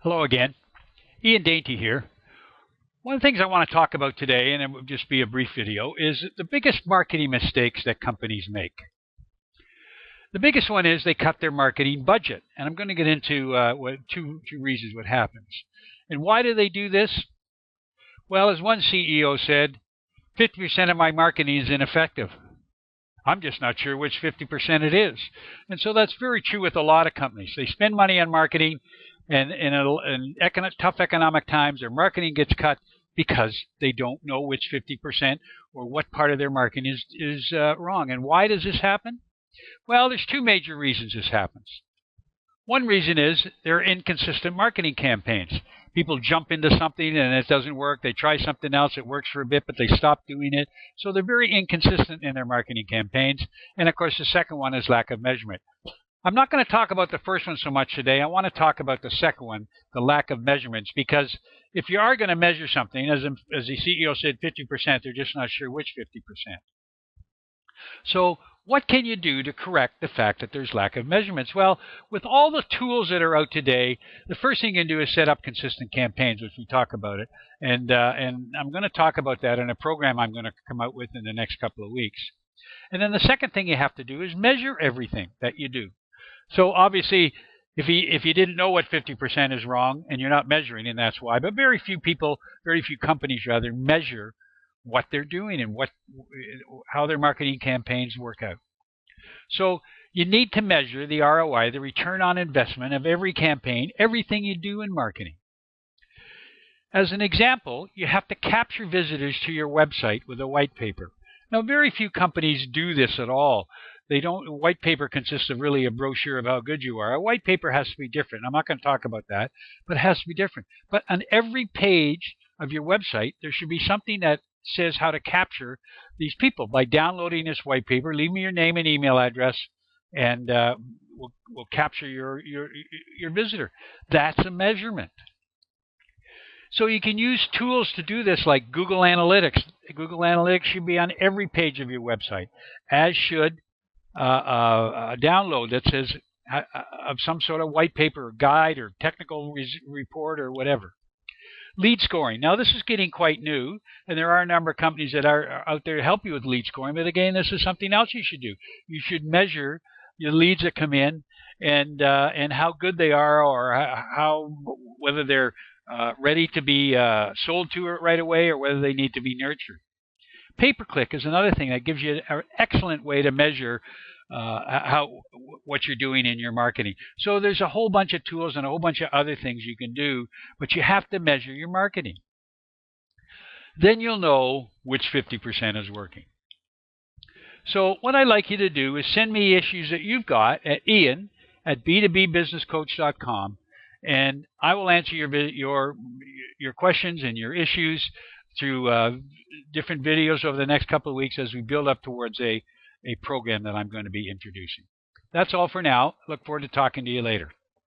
Hello again. Ian Dainty here. One of the things I want to talk about today, and it will just be a brief video, is the biggest marketing mistakes that companies make. The biggest one is they cut their marketing budget. And I'm going to get into two reasons what happens. And why do they do this? Well, as one CEO said, 50% of my marketing is ineffective. I'm just not sure which 50% it is. And so that's very true with a lot of companies. They spend money on marketing, and in tough economic times, their marketing gets cut because they don't know which 50% or what part of their marketing is wrong. And why does this happen? Well, there's two major reasons this happens. One reason is there are inconsistent marketing campaigns. People jump into something and it doesn't work. They try something else. It works for a bit, but they stop doing it. So they're very inconsistent in their marketing campaigns. And of course, the second one is lack of measurement. I'm not going to talk about the first one so much today. I want to talk about the second one, the lack of measurements, because if you are going to measure something, as the CEO said, 50%, they're just not sure which 50%. So what can you do to correct the fact that there's lack of measurements? Well, with all the tools that are out today, the first thing you can do is set up consistent campaigns, which we talk about it. And I'm going to talk about that in a program I'm going to come out with in the next couple of weeks. And then the second thing you have to do is measure everything that you do. So obviously, if you didn't know what 50% is wrong, and you're not measuring, and that's why. But very few companies rather, measure what they're doing and how their marketing campaigns work out. So you need to measure the ROI, the return on investment of every campaign, everything you do in marketing. As an example, you have to capture visitors to your website with a white paper. Now, very few companies do this at all. White paper consists of really a brochure of how good you are. A white paper has to be different. I'm not going to talk about that, but it has to be different. But on every page of your website, there should be something that says how to capture these people. By downloading this white paper, leave me your name and email address, and we'll capture your visitor. That's a measurement. So you can use tools to do this, like Google Analytics. Google Analytics should be on every page of your website, as should a download that says of some sort of white paper or guide or technical report or whatever. Lead scoring. Now, this is getting quite new, and there are a number of companies that are out there to help you with lead scoring. But again, this is something else you should do. You should measure your leads that come in and how good they are, or whether they're ready to be sold to it right away, or whether they need to be nurtured. Pay-per-click is another thing that gives you an excellent way to measure what you're doing in your marketing. So there's a whole bunch of tools and a whole bunch of other things you can do, but you have to measure your marketing. Then you'll know which 50% is working. So what I'd like you to do is send me issues that you've got at ian@b2bbusinesscoach.com, and I will answer your questions and your issues through different videos over the next couple of weeks as we build up towards a program that I'm going to be introducing. That's all for now. Look forward to talking to you later.